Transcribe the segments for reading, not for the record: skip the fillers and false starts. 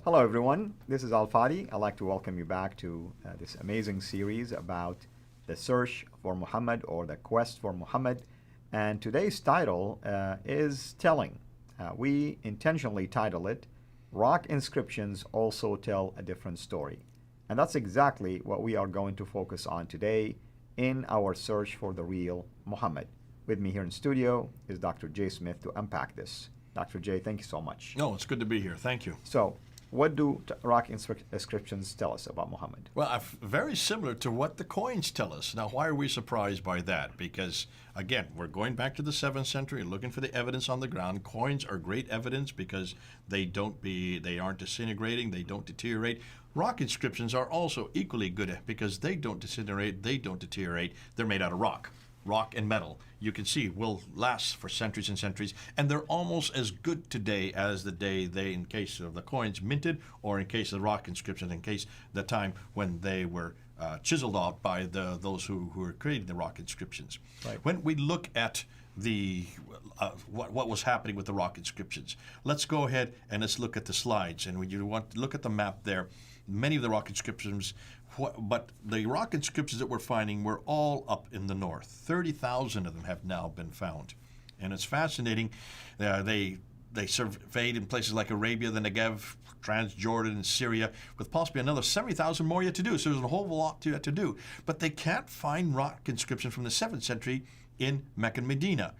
Hello, everyone. This is Al Fadi. I'd like to welcome you back to this amazing series about the search for Muhammad or the quest for Muhammad. And today's title is telling. We intentionally title it Rock Inscriptions Also Tell a Different Story. And that's exactly what we are going to focus on today in our search for the real Muhammad. With me here in studio is Dr. Jay Smith to unpack this. Dr. Jay, thank you so much. No, it's good to be here. Thank you. So, what do rock inscriptions tell us about Muhammad? Well, very similar to what the coins tell us. Now, why are we surprised by that? Because, again, we're going back to the 7th century, looking for the evidence on the ground. Coins are great evidence because they aren't disintegrating, they don't deteriorate. Rock inscriptions are also equally good because they don't disintegrate, they don't deteriorate. They're made out of rock. Rock and metal, you can see, will last for centuries and centuries, and they're almost as good today as the day they, in case of the coins, minted, or in case of the rock inscriptions, in case the time when they were chiseled out by those who were creating the rock inscriptions. Right. When we look at the what was happening with the rock inscriptions, let's go ahead and let's look at the slides. And when you want to look at the map there, many of the rock inscriptions, but the rock inscriptions that we're finding were all up in the north. 30,000 of them have now been found. And it's fascinating. They surveyed in places like Arabia, the Negev, Transjordan, and Syria, with possibly another 70,000 more yet to do. So there's a whole lot to do. But they can't find rock inscriptions from the 7th century in Mecca and Medina.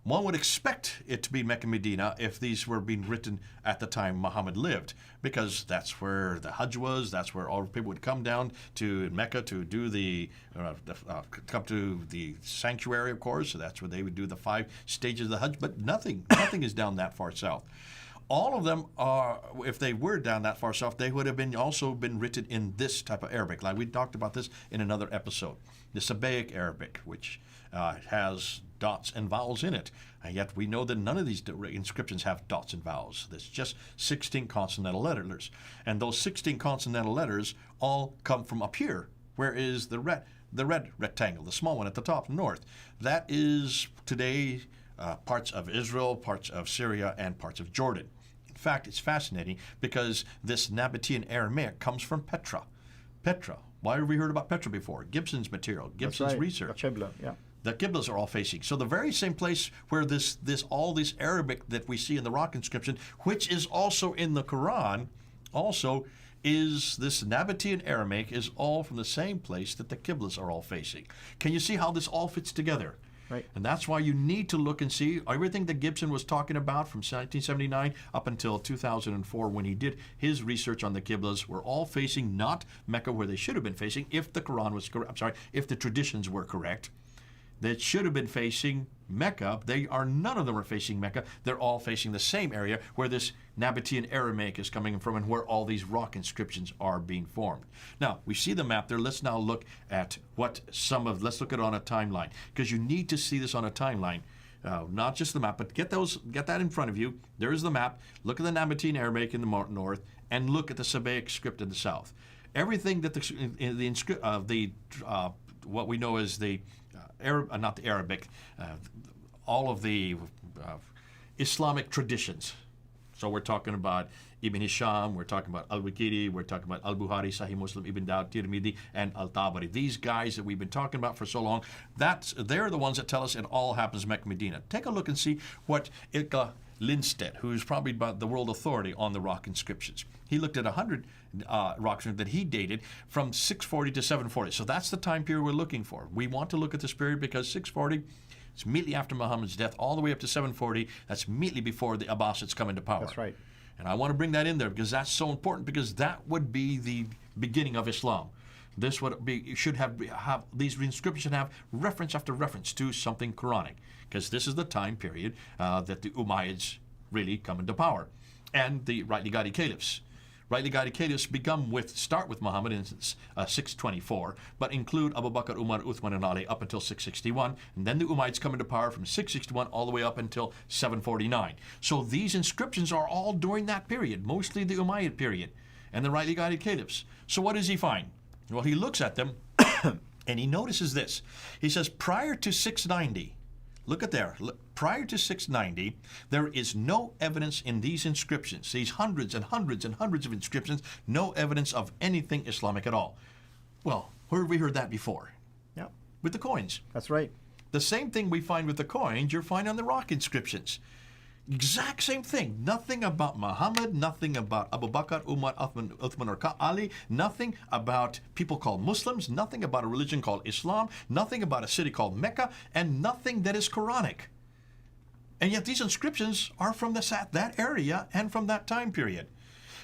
One would expect it to be Mecca and Medina if these were being written at the time Muhammad lived, because that's where the Hajj was, that's where all people would come down to Mecca to do come to the sanctuary, of course, so that's where they would do the 5 stages of the Hajj, but nothing is down that far south. All of them are, if they were down that far south, they would have also been written in this type of Arabic. Like we talked about this in another episode. The Sabaic Arabic, which has dots and vowels in it. And yet we know that none of these inscriptions have dots and vowels. There's just 16 consonantal letters. And those 16 consonantal letters all come from up here. Where is the red rectangle, the small one at the top, north? That is today parts of Israel, parts of Syria, and parts of Jordan. In fact, it's fascinating because this Nabatean Aramaic comes from Petra. Petra. Why have we heard about Petra before? Gibson's material, Gibson's research. The Qibla, yeah. The Qiblas are all facing. So the very same place where all this Arabic that we see in the rock inscription, which is also in the Quran, also is this Nabatean Aramaic, is all from the same place that the Qiblas are all facing. Can you see how this all fits together? Right. And that's why you need to look and see everything that Gibson was talking about from 1979 up until 2004 when he did his research on the Qiblas were all facing not Mecca where they should have been facing if the Quran was correct. I'm sorry, if the traditions were correct. That should have been facing Mecca. None of them are facing Mecca. They're all facing the same area where this Nabatean Aramaic is coming from and where all these rock inscriptions are being formed. Now, we see the map there. Let's now look at let's look at it on a timeline, because you need to see this on a timeline. Not just the map, but get that in front of you. There's the map. Look at the Nabatean Aramaic in the north, and look at the Sabaic script in the south. Everything that what we know as the not the Arabic, all of the Islamic traditions. So we're talking about Ibn Hisham, we're talking about Al-Waqidi, we're talking about Al-Bukhari, Sahih Muslim, Ibn Dawud, Tirmidhi, and Al-Tabari. These guys that we've been talking about for so long, they're the ones that tell us it all happens in Mecca, Medina. Take a look and see what Ilka Lindstedt, who's probably about the world authority on the rock inscriptions. He looked at 100 rock inscriptions that he dated from 640 to 740. So that's the time period we're looking for. We want to look at this period because 640 is immediately after Muhammad's death, all the way up to 740. That's immediately before the Abbasids come into power. That's right. And I want to bring that in there because that's so important, because that would be the beginning of Islam. This would be these inscriptions should have reference after reference to something Quranic, because this is the time period that the Umayyads really come into power, and the rightly guided caliphs. Rightly guided caliphs start with Muhammad in 624, but include Abu Bakr, Umar, Uthman, and Ali up until 661, and then the Umayyads come into power from 661 all the way up until 749. So these inscriptions are all during that period, mostly the Umayyad period, and the rightly guided caliphs. So what does he find? Well, he looks at them, and he notices this. He says, prior to 690, Look at there. Prior to 690, there is no evidence in these inscriptions, these hundreds and hundreds and hundreds of inscriptions, no evidence of anything Islamic at all. Well, where have we heard that before? Yeah, With the coins. that's right. The same thing we find with the coins, you're finding on the rock inscriptions. Exact same thing. Nothing about Muhammad, nothing about Abu Bakr, Umar, Uthman, or Ali, nothing about people called Muslims, nothing about a religion called Islam, nothing about a city called Mecca, and nothing that is Quranic. And yet these inscriptions are from that area and from that time period.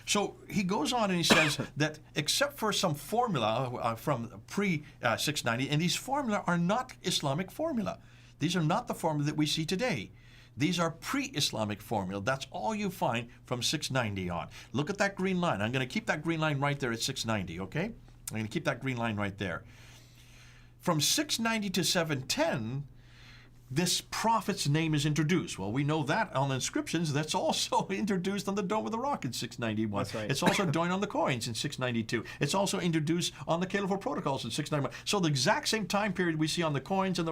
So he goes on and he says that except for some formula from pre-690, and these formula are not Islamic formula. These are not the formula that we see today. These are pre-Islamic formula. That's all you find from 690 on. Look at that green line. I'm going to keep that green line right there at 690, okay? I'm going to keep that green line right there. From 690 to 710, this prophet's name is introduced. Well, we know that on the inscriptions. That's also introduced on the Dome of the Rock in 691. That's right. It's also joined on the coins in 692. It's also introduced on the Caliphal Protocols in 691. So the exact same time period we see on the coins and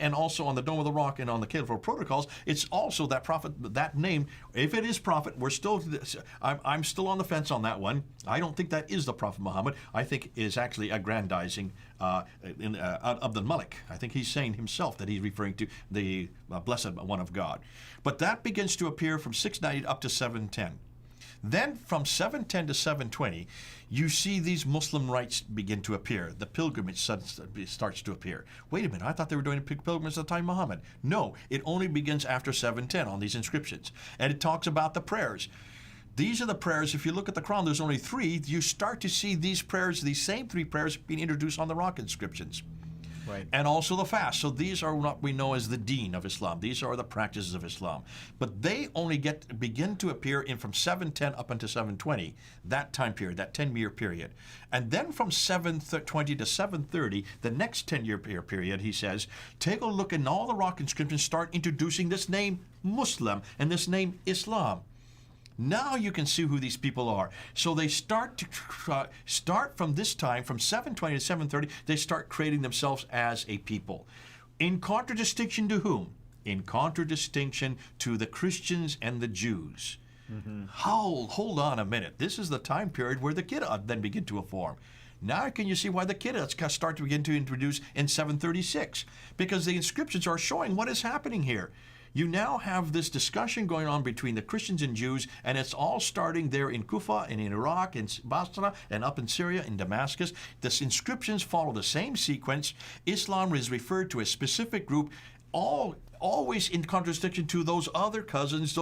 and also on the Dome of the Rock and on the Caliphal Protocols, it's also that prophet, that name. If it is prophet, I'm still on the fence on that one. I don't think that is the Prophet Muhammad. I think it is actually aggrandizing Abdul Malik. I think he's saying himself that he's referring to the Blessed One of God. But that begins to appear from 690 up to 710. Then from 710 to 720, you see these Muslim rites begin to appear. The pilgrimage starts to appear. Wait a minute, I thought they were doing pilgrimage at the time of Muhammad. No, it only begins after 710 on these inscriptions. And it talks about the prayers. These are the prayers. If you look at the Quran, there's only 3. You start to see these prayers, these same 3 prayers being introduced on the rock inscriptions. Right. And also the fast. So these are what we know as the deen of Islam. These are the practices of Islam. But they only begin to appear in from 710 up until 720, that time period, that 10-year period. And then from 720 to 730, the next 10-year period, he says, take a look and all the rock inscriptions start introducing this name Muslim and this name Islam. Now you can see who these people are. So they start from this time, from 720 to 730, they start creating themselves as a people. In contradistinction to whom? In contradistinction to the Christians and the Jews. Mm-hmm. Hold on a minute. This is the time period where the Qiddah then begin to form. Now can you see why the Qiddah start to begin to introduce in 736? Because the inscriptions are showing what is happening here. You now have this discussion going on between the Christians and Jews, and it's all starting there in Kufa and in Iraq and Basra and up in Syria in Damascus. The inscriptions follow the same sequence. Islam is referred to a specific group, always in contradiction to those other cousins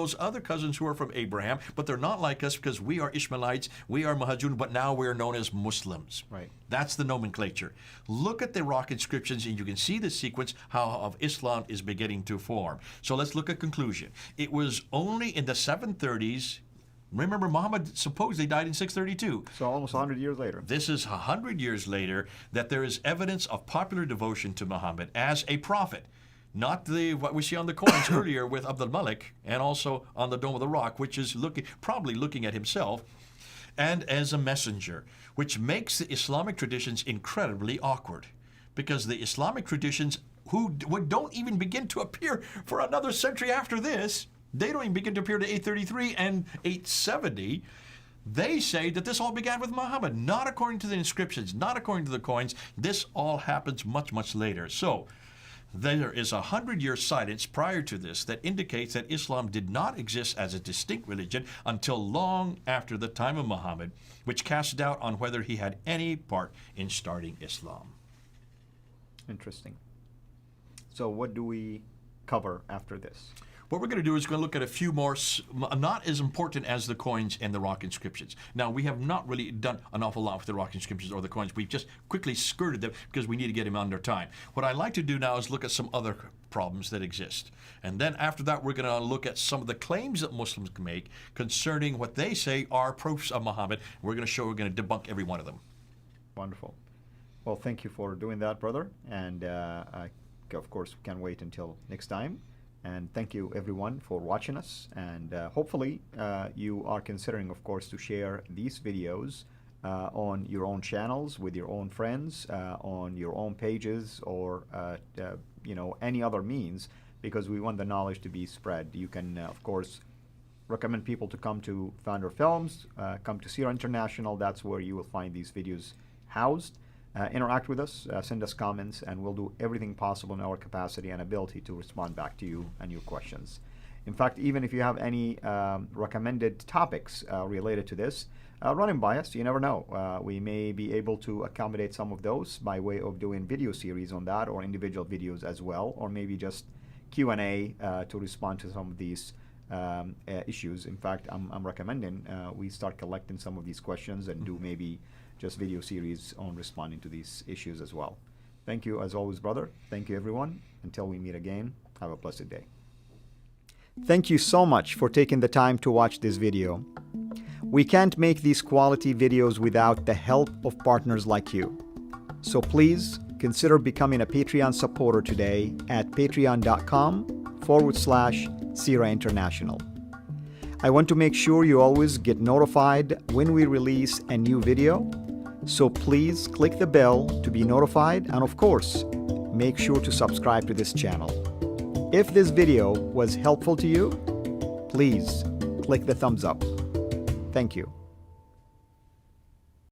who are from Abraham, but they're not like us because we are Ishmaelites, we are Mahajun, but now we're known as Muslims. Right. That's the nomenclature. Look at the rock inscriptions and you can see the sequence how of Islam is beginning to form. So let's look at conclusion. It was only in the 730s. Remember, Muhammad supposedly died in 632. So almost 100 years later. This is 100 years later that there is evidence of popular devotion to Muhammad as a prophet. Not what we see on the coins earlier with Abdul Malik and also on the Dome of the Rock, which is probably looking at himself, and as a messenger, which makes the Islamic traditions incredibly awkward. Because the Islamic traditions who don't even begin to appear for another century after this, they don't even begin to appear to 833 and 870. They say that this all began with Muhammad, not according to the inscriptions, not according to the coins. This all happens much, much later. So there is 100-year silence prior to this that indicates that Islam did not exist as a distinct religion until long after the time of Muhammad, which casts doubt on whether he had any part in starting Islam. Interesting. So what do we cover after this? What we're going to do is going to look at a few more, not as important as the coins and the rock inscriptions. Now, we have not really done an awful lot with the rock inscriptions or the coins. We've just quickly skirted them because we need to get them under time. What I'd like to do now is look at some other problems that exist. And then after that, we're going to look at some of the claims that Muslims make concerning what they say are proofs of Muhammad. We're going to debunk every one of them. Wonderful. Well, thank you for doing that, brother. And I, of course, can't wait until next time. And thank you, everyone, for watching us. And hopefully, you are considering, of course, to share these videos on your own channels, with your own friends, on your own pages, or any other means, because we want the knowledge to be spread. You can, of course, recommend people to come to Founder Films, come to Seerah International. That's where you will find these videos housed. Interact with us, send us comments, and we'll do everything possible in our capacity and ability to respond back to you and your questions. In fact, even if you have any recommended topics related to this, run them by us. You never know. We may be able to accommodate some of those by way of doing video series on that, or individual videos as well, or maybe just Q&A to respond to some of these issues. In fact, I'm recommending we start collecting some of these questions and do maybe just video series on responding to these issues as well. Thank you as always, brother. Thank you, everyone. Until we meet again, have a blessed day. Thank you so much for taking the time to watch this video. We can't make these quality videos without the help of partners like you. So please consider becoming a Patreon supporter today at patreon.com/Seerah International. I want to make sure you always get notified when we release a new video. So please click the bell to be notified, and of course, make sure to subscribe to this channel. If this video was helpful to you, please click the thumbs up. Thank you.